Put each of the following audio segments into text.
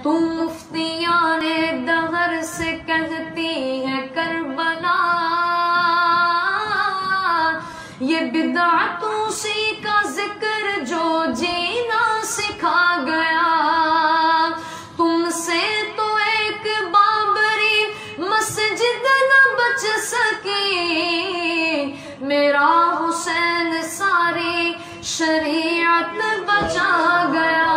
تو مفتیان دہر سے کہتی ہے کربلا، یہ بدعت اسی کا ذکر جو جینا سکھا گیا، تم سے تو ایک بابری مسجد نہ بچ سکی، میرا حسین ساری شریعت بچا گیا،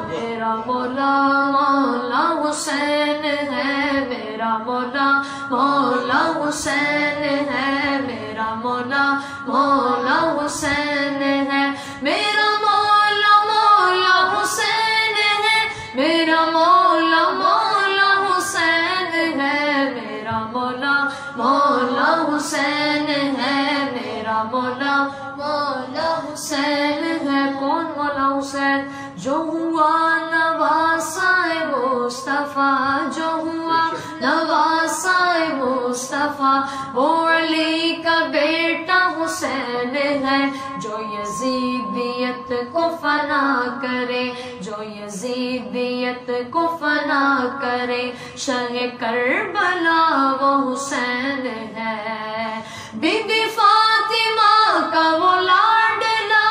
میرا مولا مولا حسین ہے، میرا مولا مولا حسین ہے، میرا مولا مولا حسین ہے، میرا مولا مولا حسین ہے، میرا مولا مولا حسین ہے، میرا مولا مولا حسین ہے، میرا مولا مولا حسین ہے۔ کون مولا حسین؟ جو ہوا نواسائے مصطفیٰ، جو ہوا نواسائے مصطفیٰ، وہ علی کا بیٹا حسین ہے، جو یزیدیت کو فنا کرے، جو یزیدیت کو فنا کرے، شہ کربلا وہ حسین ہے، بی بی فاطمہ کا وہ لاڈلا،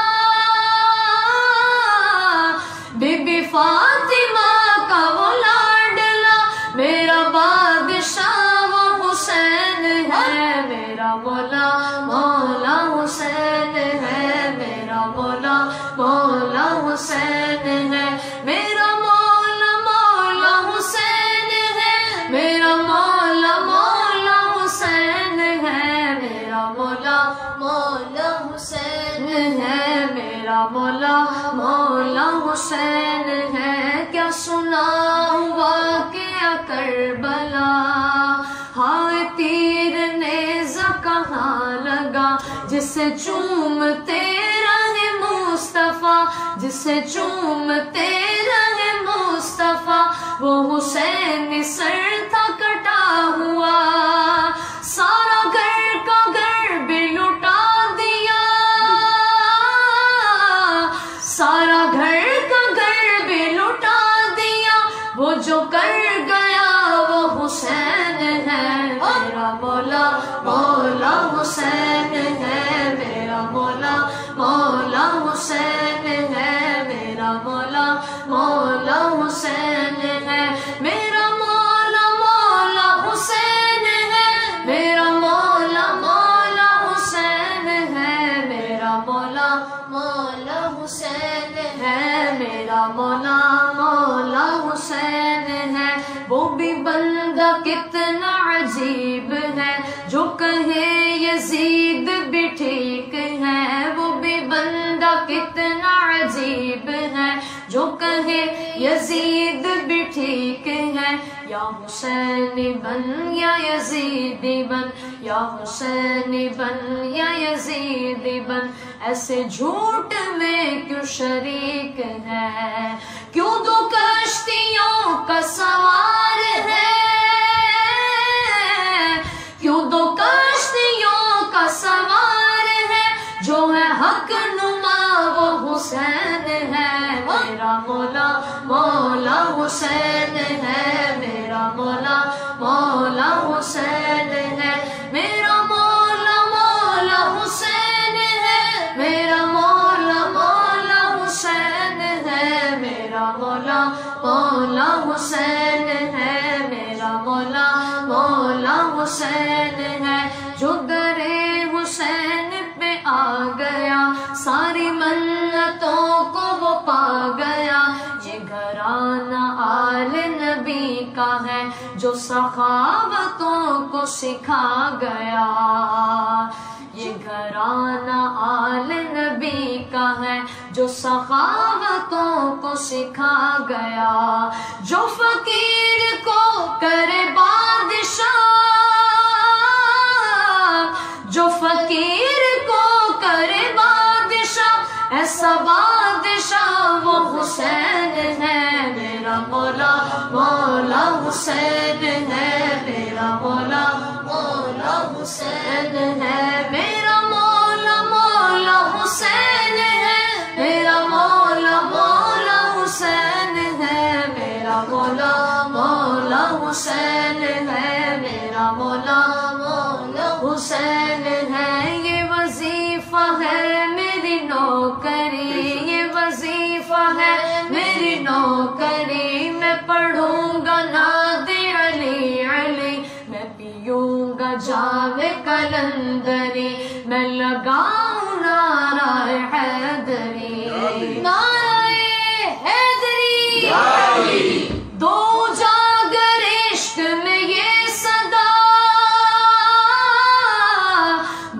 بی بی فاطمہ کا وہ لاڈلا، میرا بادشاہ وہ حسین ہے، میرا مولا مولا حسین ہے، میرا مولا مولا حسین ہے، میرا مولا مولا حسین ہے، میرا مولا مولا حسین ہے، میرا مولا مولا حسین ہے، میرا مولا مولا حسین ہے۔ کیا سنا ہوا کہ کربلا، ہائے تیر نیزہ کہاں لگا، جسے چومتے رہے مصطفیٰ، جسے چومتے رہے مصطفیٰ، وہ حسین سر تھا کٹا ہوا، سارا گھر کا گھر بھی لٹا دیا، سارا گھر کا گھر بھی لٹا دیا، وہ جو کر گیا وہ حسین ہے، میرا مولا مولا حسین ہے، میرا مولا مولا حسین ہے، میرا مولا مولا حسین ہے، میرا مولا مولا حسین ہے، میرا مولا مولا حسین ہے، میرا مولا مولا حسین ہے، میرا مولا مولا حسین ہے۔ وہ بھی بندہ کتنا عجیب ہے، جو کہے یزید بھی ٹھیک ہے، وہ بھی بندہ کتنا عجیب ہے، جو کہے یزید بھی ٹھیک ہے، یا حسین بن یا یزیدی بن، یا حسین بن یا یزیدی بن، ایسے جھوٹ میں کیوں شریک ہے، کیوں دو کشتیوں کا سوار ہے، کیوں دو کشتیوں کا سوار ہے، جو ہے حق نما وہ حسین ہے، میرا مولا مولا حسین ہے، میرا مولا مولا حسین ہے، میرا مولا مولا حسین ہے، میرا مولا مولا حسین ہے، میرا مولا مولا حسین ہے، میرا مولا مولا حسین ہے، جو درے حسین پہ آ گیا، ساری منتوں کو وہ پا گیا، یہ گھرانہ آل نبی کا ہے، جو سخاوتوں کو سکھا گیا، یہ گھرانہ آل نبی کا ہے، جو سخاوتوں کو سکھا گیا، جو فقیر کو کرے بادشاہ، جو فقیر کو کرے بادشاہ، ایسا بادشاہ وہ حسین ہے، میرا مولا مولا حسین ہے، میرا مولا مولا حسین ہے، میرا مولا مولا حسین ہے، میرا مولا مولا حسین ہے، میرا مولا مولا حسین ہے، میرا مولا مولا حسین ہے۔ یہ وظیفہ ہے میری نوکری، یہ وظیفہ ہے میری نوکری، میں پڑھوں گا نعت علی علی، میں پیوں گا جام کلندری، میں لگاؤں نعرہ حیدری، نعرہ حیدری، دو جاگر عشق میں یہ صدا،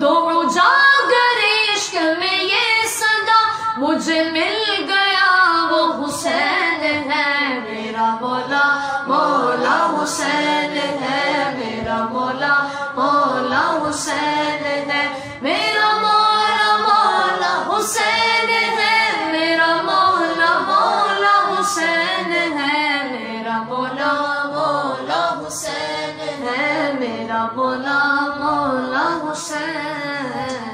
دو جاگر عشق میں یہ صدا، مجھے مل گیا وہ حسین ہے، میرا مولا مولا حسین ہے، میرا مولا مولا حسین ہے، میرا مولا مولا حسین ہے، میرا مولا مولا حسین ہے، میرا مولا مولا حسین ہے، میرا مولا مولا حسین